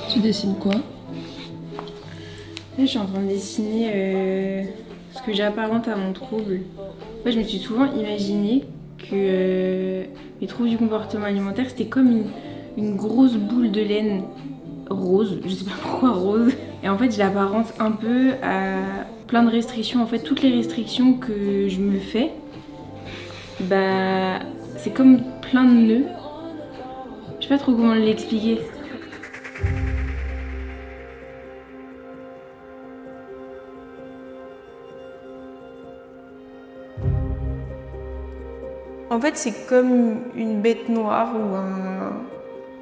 Tu dessines quoi? Là, je suis en train de dessiner ce que j'apparente à mon trouble. En fait, je me suis souvent imaginé que mes troubles du comportement alimentaire, c'était comme une grosse boule de laine rose, je sais pas pourquoi rose. Et en fait, je l'apparente un peu à plein de restrictions. En fait, toutes les restrictions que je me fais, bah, c'est comme plein de nœuds. Je sais pas trop comment l'expliquer. En fait, c'est comme une bête noire ou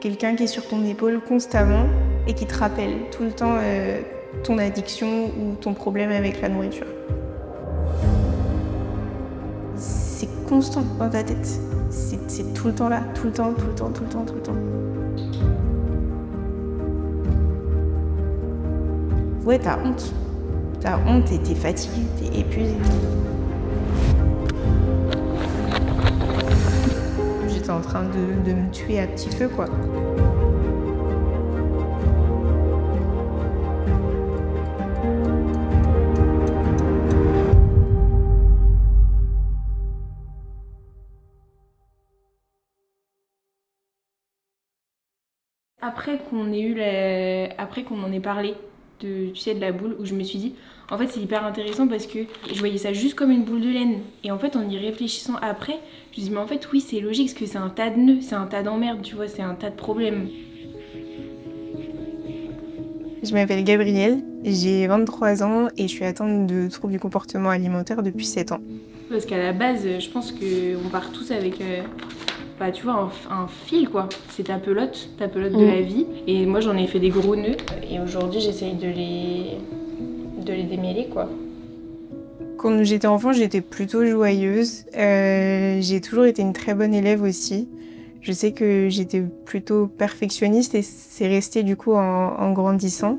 quelqu'un qui est sur ton épaule constamment et qui te rappelle tout le temps ton addiction ou ton problème avec la nourriture. C'est constant dans ta tête. C'est tout le temps là, tout le temps, tout le temps, tout le temps, tout le temps. Ouais, t'as honte. T'as honte et t'es fatigué, t'es épuisé. J'étais en train de me tuer à petit feu, quoi. Après qu'on en ait parlé tu sais, de la boule, où je me suis dit, en fait c'est hyper intéressant parce que je voyais ça juste comme une boule de laine. Et en fait en y réfléchissant après, je me dis mais en fait oui c'est logique parce que c'est un tas de nœuds, c'est un tas d'emmerdes, tu vois, c'est un tas de problèmes. Je m'appelle Gabrielle, j'ai 23 ans et je suis atteinte de troubles du comportement alimentaire depuis 7 ans. Parce qu'à la base, je pense qu'on part tous avec... bah, tu vois, un fil quoi, c'est ta pelote de la vie. Et moi j'en ai fait des gros nœuds et aujourd'hui j'essaye de les démêler quoi. Quand j'étais enfant, j'étais plutôt joyeuse. J'ai toujours été une très bonne élève aussi. Je sais que j'étais plutôt perfectionniste et c'est resté du coup en grandissant.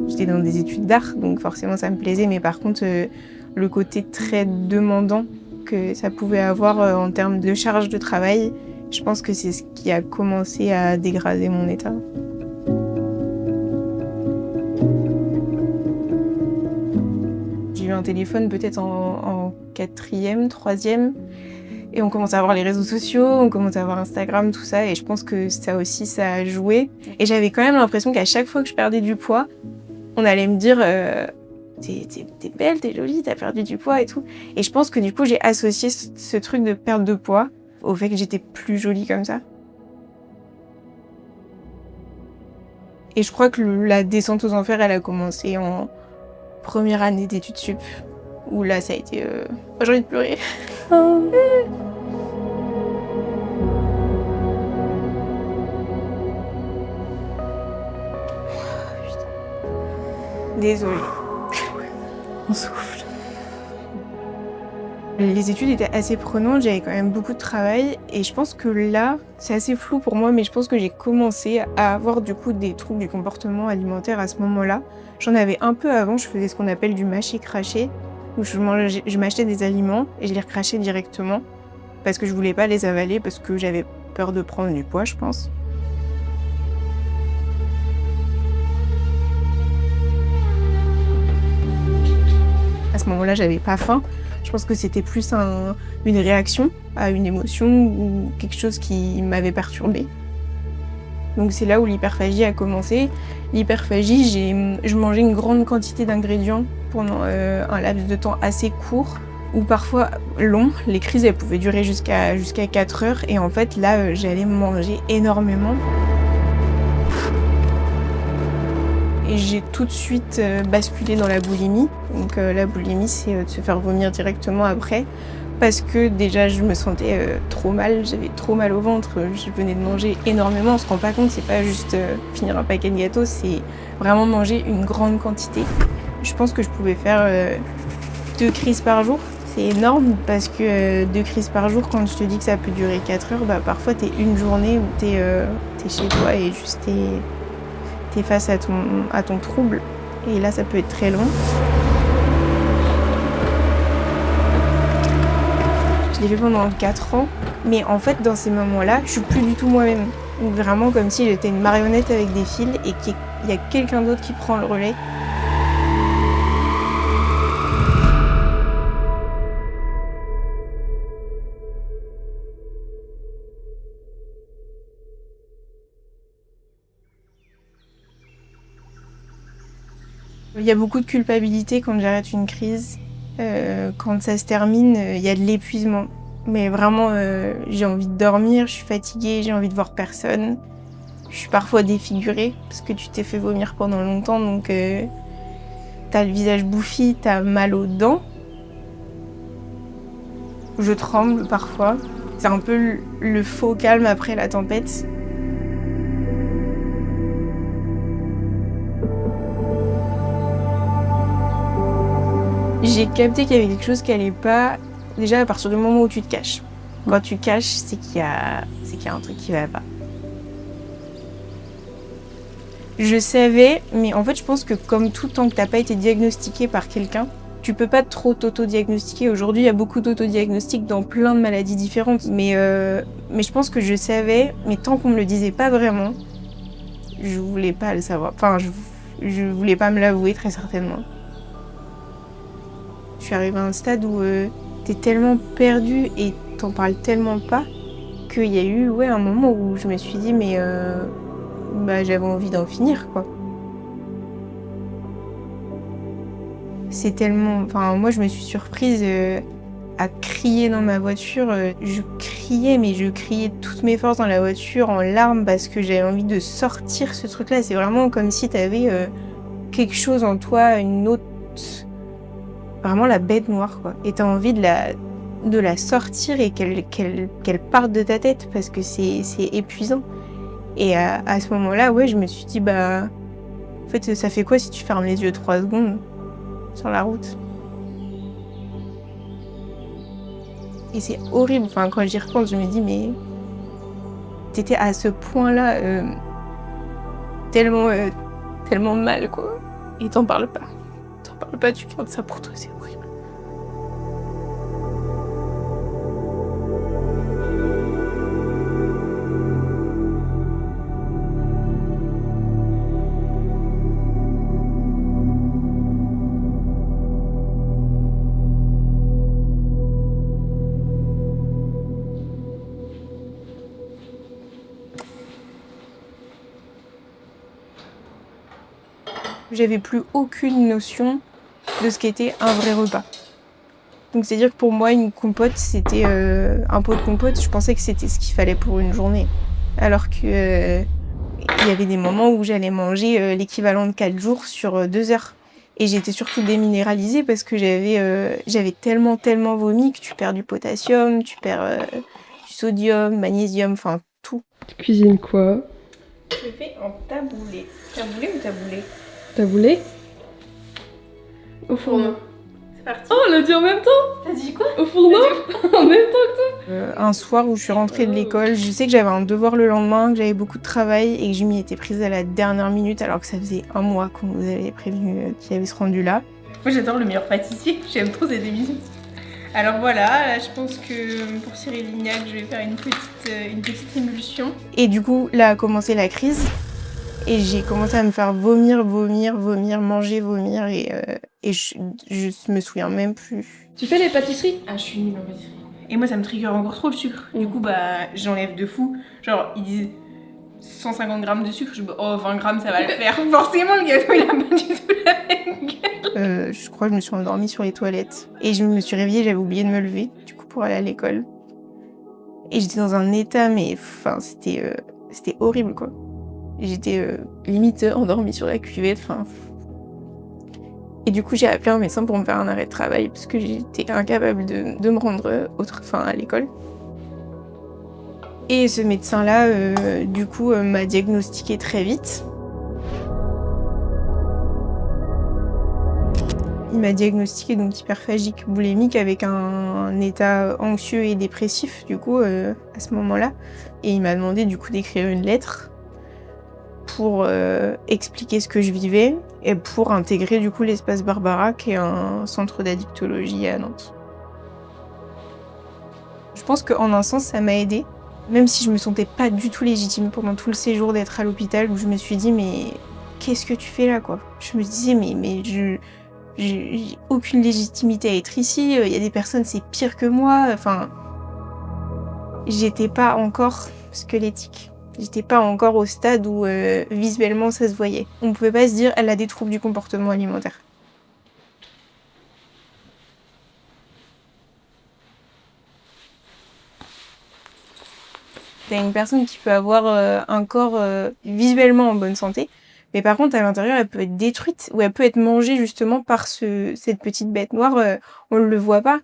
J'étais dans des études d'art, donc forcément ça me plaisait, mais par contre le côté très demandant que ça pouvait avoir en termes de charge de travail, je pense que c'est ce qui a commencé à dégrader mon état. J'ai eu un téléphone peut-être en 4e, 3e, et on commence à avoir les réseaux sociaux, on commence à avoir Instagram, tout ça, et je pense que ça aussi, ça a joué. Et j'avais quand même l'impression qu'à chaque fois que je perdais du poids, on allait me dire t'es belle, t'es jolie, t'as perdu du poids et tout. Et je pense que du coup, j'ai associé ce truc de perte de poids au fait que j'étais plus jolie comme ça. Et je crois que la descente aux enfers, elle a commencé en première année d'études sup, où là, ça a été... j'ai envie de pleurer. Désolée. On souffle. Les études étaient assez prenantes, j'avais quand même beaucoup de travail et je pense que là, c'est assez flou pour moi, mais je pense que j'ai commencé à avoir du coup des troubles du comportement alimentaire à ce moment-là. J'en avais un peu avant, je faisais ce qu'on appelle du mâcher-cracher, où je m'achetais des aliments et je les recrachais directement parce que je voulais pas les avaler, parce que j'avais peur de prendre du poids, je pense. À ce moment-là, j'avais pas faim. Je pense que c'était plus une réaction à une émotion ou quelque chose qui m'avait perturbée. Donc c'est là où l'hyperphagie a commencé. L'hyperphagie, je mangeais une grande quantité d'ingrédients pendant un laps de temps assez court, ou parfois long. Les crises, elles pouvaient durer jusqu'à 4 heures. Et en fait, là, j'allais manger énormément. Et j'ai tout de suite basculé dans la boulimie. Donc la boulimie, c'est de se faire vomir directement après. Parce que déjà, je me sentais trop mal, j'avais trop mal au ventre. Je venais de manger énormément, on se rend pas compte, c'est pas juste finir un paquet de gâteaux, c'est vraiment manger une grande quantité. Je pense que je pouvais faire 2 crises par jour. C'est énorme parce que 2 crises par jour, quand je te dis que ça peut durer 4 heures, bah parfois t'es une journée où t'es chez toi et juste t'es face à ton trouble. Et là, ça peut être très long. Je l'ai fait pendant 4 ans, mais en fait, dans ces moments-là, je suis plus du tout moi-même. Donc vraiment comme si j'étais une marionnette avec des fils et qu'il y a quelqu'un d'autre qui prend le relais. Il y a beaucoup de culpabilité quand j'arrête une crise. Quand ça se termine, il y a de l'épuisement. Mais vraiment, j'ai envie de dormir, je suis fatiguée, j'ai envie de voir personne. Je suis parfois défigurée parce que tu t'es fait vomir pendant longtemps, donc t'as le visage bouffi, t'as mal aux dents. Je tremble parfois. C'est un peu le faux calme après la tempête. J'ai capté qu'il y avait quelque chose qui allait pas, déjà à partir du moment où tu te caches. Quand tu caches, c'est qu'il y a un truc qui va pas. Je savais, mais en fait je pense que comme tout tant que t'as pas été diagnostiqué par quelqu'un, tu peux pas trop t'auto-diagnostiquer. Aujourd'hui, il y a beaucoup d'autodiagnostics dans plein de maladies différentes, mais je pense que je savais, mais tant qu'on me le disait pas vraiment, je voulais pas le savoir. Enfin, je voulais pas me l'avouer très certainement. Je suis arrivée à un stade où t'es tellement perdue et t'en parles tellement pas qu'il y a eu un moment où je me suis dit mais j'avais envie d'en finir quoi. C'est tellement... Enfin moi je me suis surprise à crier dans ma voiture. Je criais mais je criais de toutes mes forces dans la voiture en larmes parce que j'avais envie de sortir ce truc là. C'est vraiment comme si t'avais quelque chose en toi, une autre... Vraiment la bête noire, quoi. Et t'as envie de la sortir et qu'elle parte de ta tête parce que c'est épuisant. Et à ce moment-là, je me suis dit, en fait, ça fait quoi si tu fermes les yeux 3 secondes sur la route? Et c'est horrible. Enfin, quand j'y repense, je me dis, mais t'étais à ce point-là tellement mal, quoi. Et t'en parles pas. Parle pas, tu gardes ça pour toi, c'est horrible. J'avais plus aucune notion de ce qu'était un vrai repas. Donc c'est-à-dire que pour moi, une compote, c'était un pot de compote. Je pensais que c'était ce qu'il fallait pour une journée. Alors que il y avait des moments où j'allais manger l'équivalent de 4 jours sur 2 heures. Et j'étais surtout déminéralisée parce que j'avais tellement vomi que tu perds du potassium, tu perds du sodium, magnésium, enfin tout. Tu cuisines quoi? Je fais un taboulé. Taboulé ou taboulé? Taboulé? Au fourneau. C'est parti. Oh, on l'a dit en même temps! T'as dit quoi? Au fourneau? En même temps que toi? Un soir où je suis rentrée de l'école, je sais que j'avais un devoir le lendemain, que j'avais beaucoup de travail et que je m'y étais prise à la dernière minute alors que ça faisait 1 mois qu'on nous avait prévenu qu'il avait ce rendu là. Moi j'adore Le Meilleur Pâtissier, j'aime trop cette émission. Alors voilà, là, je pense que pour Cyril Lignac, je vais faire une petite émulsion. Et du coup, là a commencé la crise. Et j'ai commencé à me faire vomir, manger, vomir et je me souviens même plus. Tu fais les pâtisseries? Ah, je suis nulle en pâtisserie. Et moi, ça me trigger encore trop le sucre. Du coup, j'enlève de fou. Genre, ils disent 150 grammes de sucre. Je dis, 20 grammes, ça va le faire. Forcément, le gâteau, il a pas du tout la même gueule. Je crois que je me suis endormie sur les toilettes. Et je me suis réveillée, j'avais oublié de me lever, du coup, pour aller à l'école. Et j'étais dans un état, mais c'était horrible, quoi. J'étais limite endormie sur la cuvette, Et du coup, j'ai appelé un médecin pour me faire un arrêt de travail parce que j'étais incapable de me rendre à l'école. Et ce médecin-là, du coup, m'a diagnostiqué très vite. Il m'a diagnostiqué donc hyperphagique boulémique avec un état anxieux et dépressif, du coup, à ce moment-là. Et il m'a demandé, du coup, d'écrire une lettre pour expliquer ce que je vivais et pour intégrer du coup l'Espace Barbara qui est un centre d'addictologie à Nantes. Je pense qu'en un sens, ça m'a aidée. Même si je me sentais pas du tout légitime pendant tout le séjour d'être à l'hôpital, où je me suis dit, mais qu'est-ce que tu fais là, quoi? Je me disais, mais j'ai aucune légitimité à être ici, il y a des personnes, c'est pire que moi, enfin... J'étais pas encore squelettique. J'étais pas encore au stade où visuellement ça se voyait. On pouvait pas se dire, elle a des troubles du comportement alimentaire. T'as une personne qui peut avoir un corps visuellement en bonne santé, mais par contre à l'intérieur elle peut être détruite ou elle peut être mangée justement par cette petite bête noire, on le voit pas.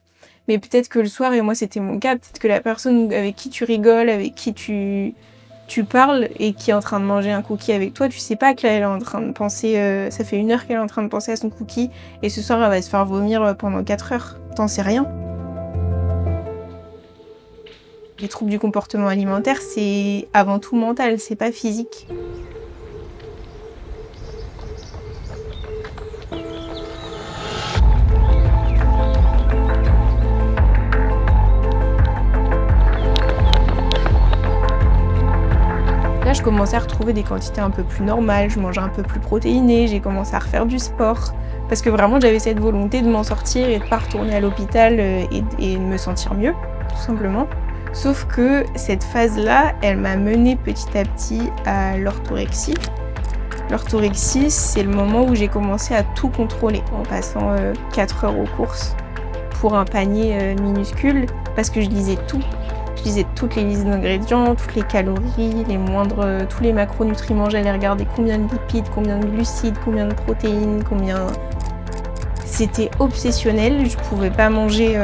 Mais peut-être que le soir, et moi c'était mon cas, peut-être que la personne avec qui tu rigoles, avec qui tu parles et qui est en train de manger un cookie avec toi, tu sais pas que là elle est en train de penser, ça fait 1 heure qu'elle est en train de penser à son cookie et ce soir elle va se faire vomir pendant 4 heures. T'en sais rien. Les troubles du comportement alimentaire, c'est avant tout mental, c'est pas physique. Là, je commençais à retrouver des quantités un peu plus normales, je mangeais un peu plus protéiné, j'ai commencé à refaire du sport. Parce que vraiment, j'avais cette volonté de m'en sortir et de pas retourner à l'hôpital et de me sentir mieux, tout simplement. Sauf que cette phase-là, elle m'a menée petit à petit à l'orthorexie. L'orthorexie, c'est le moment où j'ai commencé à tout contrôler en passant 4 heures aux courses pour un panier minuscule parce que je lisais tout. Je lisais toutes les listes d'ingrédients, toutes les calories, tous les macronutriments. J'allais regarder combien de lipides, combien de glucides, combien de protéines, combien... C'était obsessionnel. Je pouvais pas manger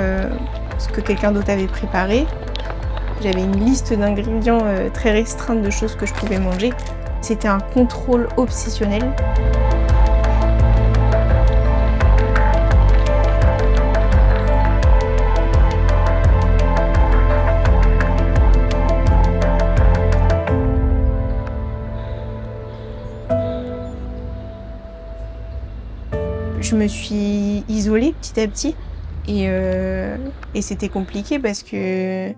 ce que quelqu'un d'autre avait préparé. J'avais une liste d'ingrédients très restreinte de choses que je pouvais manger. C'était un contrôle obsessionnel. Je me suis isolée petit à petit et c'était compliqué parce que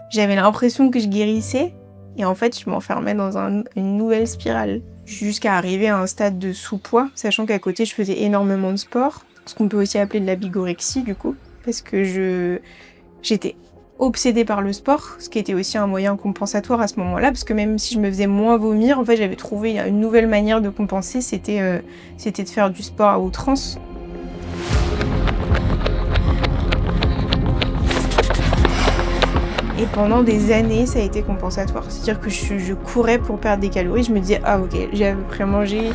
j'avais l'impression que je guérissais et en fait je m'enfermais dans une nouvelle spirale jusqu'à arriver à un stade de sous-poids, sachant qu'à côté je faisais énormément de sport, ce qu'on peut aussi appeler de la bigorexie du coup, parce que j'étais obsédée par le sport, ce qui était aussi un moyen compensatoire à ce moment-là, parce que même si je me faisais moins vomir, en fait j'avais trouvé une nouvelle manière de compenser, c'était de faire du sport à outrance. Et pendant des années, ça a été compensatoire. C'est-à-dire que je courais pour perdre des calories. Je me disais, ah ok, j'ai à peu près mangé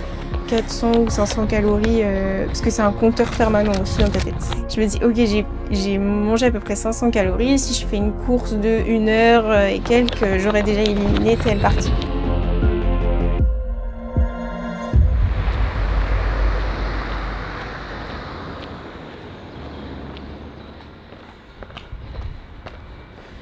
400 ou 500 calories, parce que c'est un compteur permanent aussi dans ta tête. Je me dis, ok, j'ai mangé à peu près 500 calories. Si je fais une course de 1 heure et quelques, j'aurais déjà éliminé telle partie.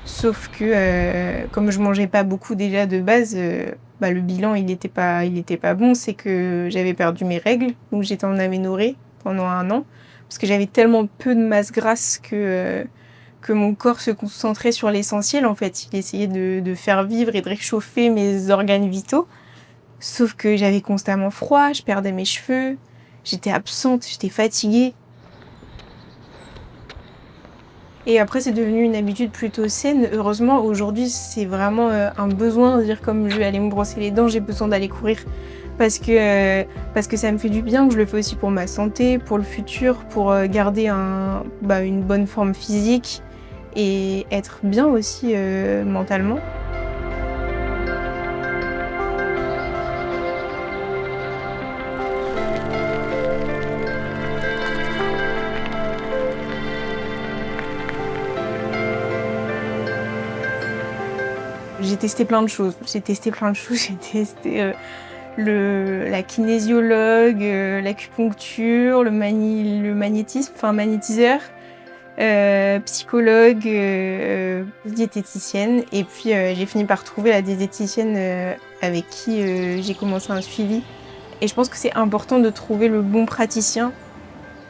Sauf que comme je mangeais pas beaucoup déjà de base, le bilan il était pas bon, c'est que j'avais perdu mes règles, donc j'étais en aménorrhée pendant 1 an, parce que j'avais tellement peu de masse grasse que mon corps se concentrait sur l'essentiel en fait. Il essayait de faire vivre et de réchauffer mes organes vitaux, sauf que j'avais constamment froid, je perdais mes cheveux, j'étais absente, j'étais fatiguée. Et après, c'est devenu une habitude plutôt saine. Heureusement, aujourd'hui, c'est vraiment un besoin. Dire comme je vais aller me brosser les dents, j'ai besoin d'aller courir. Parce que ça me fait du bien, que je le fais aussi pour ma santé, pour le futur, pour garder une bonne forme physique et être bien aussi mentalement. J'ai testé plein de choses. J'ai testé la kinésiologue, l'acupuncture, le magnétisme, magnétiseur, psychologue, diététicienne. Et puis j'ai fini par trouver la diététicienne avec qui j'ai commencé un suivi. Et je pense que c'est important de trouver le bon praticien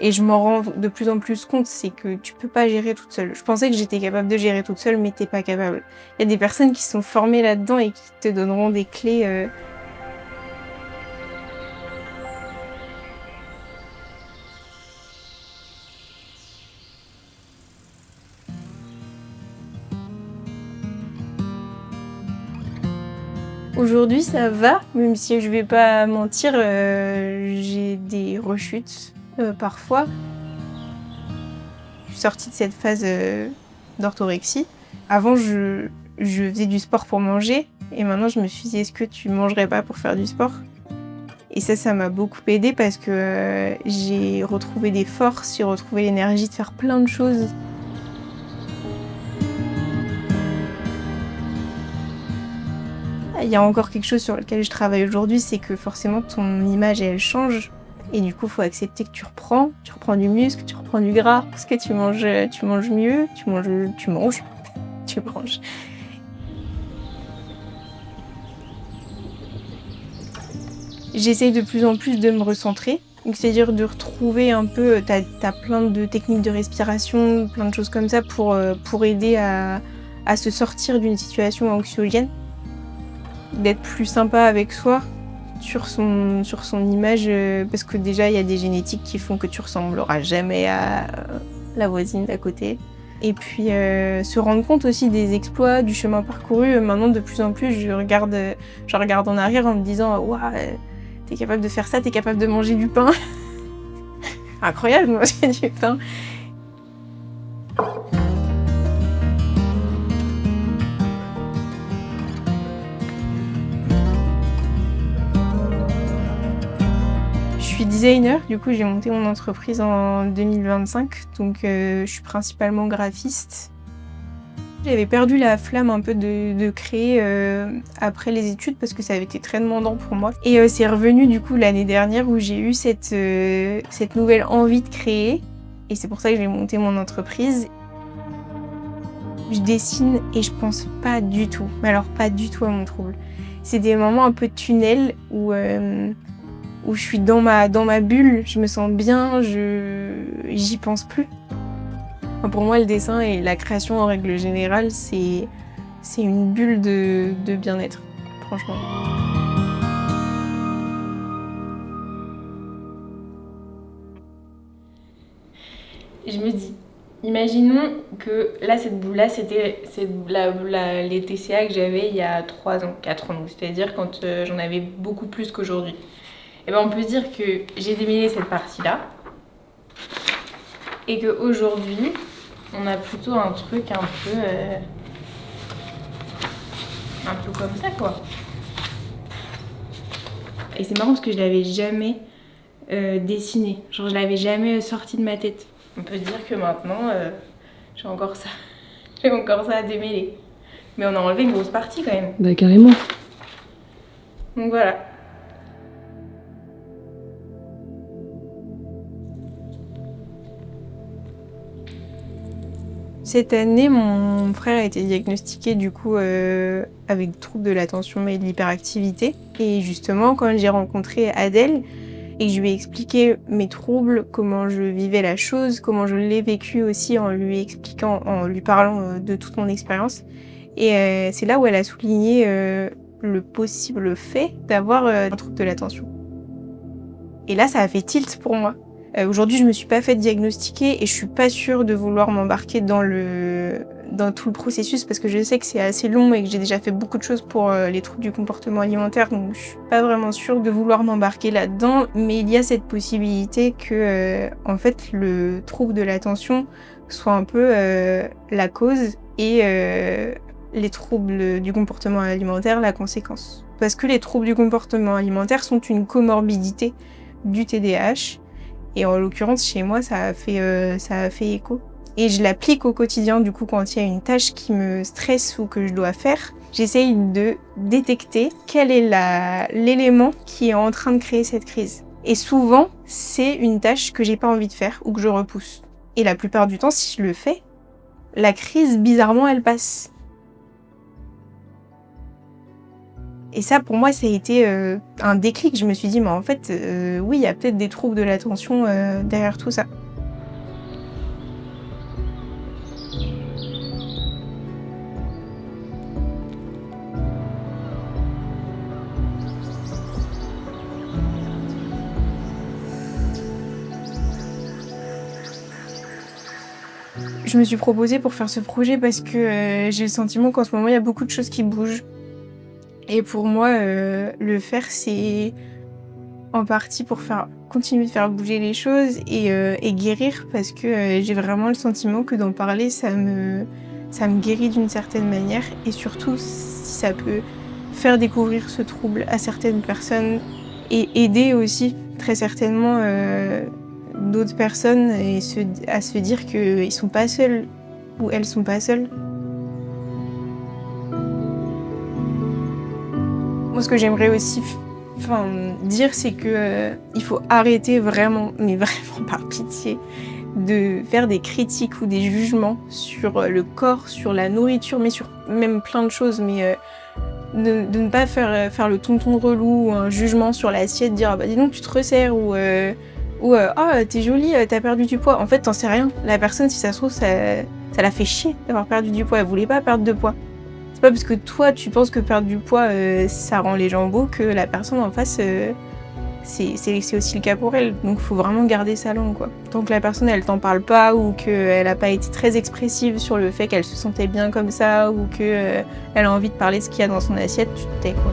Et je m'en rends de plus en plus compte, c'est que tu peux pas gérer toute seule. Je pensais que j'étais capable de gérer toute seule, mais t'es pas capable. Il y a des personnes qui sont formées là-dedans et qui te donneront des clés. Aujourd'hui, ça va, même si je vais pas mentir, j'ai des rechutes parfois. Je suis sortie de cette phase d'orthorexie. Avant, je faisais du sport pour manger, et maintenant je me suis dit, est-ce que tu mangerais pas pour faire du sport? Et ça m'a beaucoup aidée parce que j'ai retrouvé des forces, j'ai retrouvé l'énergie de faire plein de choses. Il y a encore quelque chose sur lequel je travaille aujourd'hui, c'est que forcément ton image elle change. Et du coup, il faut accepter que tu reprends du muscle, tu reprends du gras, parce que tu manges mieux, tu manges. J'essaye de plus en plus de me recentrer, c'est-à-dire de retrouver un peu, t'as plein de techniques de respiration, plein de choses comme ça pour aider à se sortir d'une situation anxiogène. D'être plus sympa avec soi sur son image, parce que déjà il y a des génétiques qui font que tu ressembleras jamais à la voisine d'à côté. Et puis se rendre compte aussi des exploits, du chemin parcouru. Maintenant de plus en plus je regarde en arrière en me disant waouh, t'es capable de faire ça, t'es capable de manger du pain. Incroyable de manger du pain. Je suis designer, du coup j'ai monté mon entreprise en 2025, donc je suis principalement graphiste. J'avais perdu la flamme un peu de créer après les études parce que ça avait été très demandant pour moi. Et c'est revenu du coup l'année dernière où j'ai eu cette nouvelle envie de créer, et c'est pour ça que j'ai monté mon entreprise. Je dessine et je pense pas du tout, mais alors pas du tout à mon trouble. C'est des moments un peu tunnel où je suis dans ma bulle, je me sens bien, j'y pense plus. Enfin, pour moi, le dessin et la création en règle générale, c'est une bulle de bien-être, franchement. Je me dis, imaginons que là, cette boule-là, c'était les TCA que j'avais il y a 3 ans, 4 ans, c'est-à-dire quand j'en avais beaucoup plus qu'aujourd'hui. Et ben on peut se dire que j'ai démêlé cette partie-là et qu'aujourd'hui, on a plutôt un truc un peu comme ça, quoi. Et c'est marrant parce que je l'avais jamais dessiné, genre je l'avais jamais sorti de ma tête. On peut se dire que maintenant, j'ai encore ça à démêler. Mais on a enlevé une grosse partie quand même. Bah carrément. Donc voilà. Cette année, mon frère a été diagnostiqué du coup avec des troubles de l'attention et de l'hyperactivité. Et justement, quand j'ai rencontré Adèle et que je lui ai expliqué mes troubles, comment je vivais la chose, comment je l'ai vécu aussi en lui expliquant, en lui parlant de toute mon expérience. Et c'est là où elle a souligné le possible fait d'avoir un trouble de l'attention. Et là, ça a fait tilt pour moi. Aujourd'hui, je me suis pas fait diagnostiquer et je suis pas sûre de vouloir m'embarquer dans tout le processus parce que je sais que c'est assez long et que j'ai déjà fait beaucoup de choses pour les troubles du comportement alimentaire, donc je suis pas vraiment sûre de vouloir m'embarquer là-dedans. Mais il y a cette possibilité que, en fait, le trouble de l'attention soit un peu la cause et les troubles du comportement alimentaire la conséquence. Parce que les troubles du comportement alimentaire sont une comorbidité du TDAH. Et en l'occurrence, chez moi, ça a fait écho. Et je l'applique au quotidien, du coup, quand il y a une tâche qui me stresse ou que je dois faire, j'essaye de détecter quel est l'élément qui est en train de créer cette crise. Et souvent, c'est une tâche que j'ai pas envie de faire ou que je repousse. Et la plupart du temps, si je le fais, la crise, bizarrement, elle passe. Et ça, pour moi, ça a été un déclic. Je me suis dit, mais en fait, oui, il y a peut-être des troubles de l'attention derrière tout ça. Je me suis proposée pour faire ce projet parce que j'ai le sentiment qu'en ce moment, il y a beaucoup de choses qui bougent. Et pour moi, le faire, c'est en partie pour continuer de faire bouger les choses et guérir parce que j'ai vraiment le sentiment que d'en parler, ça me guérit d'une certaine manière. Et surtout, si ça peut faire découvrir ce trouble à certaines personnes et aider aussi, très certainement, d'autres personnes à se dire qu'ils sont pas seuls ou elles sont pas seules. Moi, ce que j'aimerais aussi dire, c'est que il faut arrêter vraiment, mais vraiment par pitié, de faire des critiques ou des jugements sur le corps, sur la nourriture, mais sur même plein de choses, mais de ne pas faire le tonton relou ou un jugement sur l'assiette, dire ah bah dis donc tu te resserres ou ah t'es jolie, t'as perdu du poids. En fait, t'en sais rien. La personne, si ça se trouve, ça la fait chier d'avoir perdu du poids. Elle voulait pas perdre de poids. C'est pas parce que toi, tu penses que perdre du poids, ça rend les gens beaux que la personne en face, c'est aussi le cas pour elle. Donc, faut vraiment garder sa langue, quoi. Tant que la personne, elle t'en parle pas ou qu'elle a pas été très expressive sur le fait qu'elle se sentait bien comme ça ou qu'elle a envie de parler de ce qu'il y a dans son assiette, tu te tais, quoi.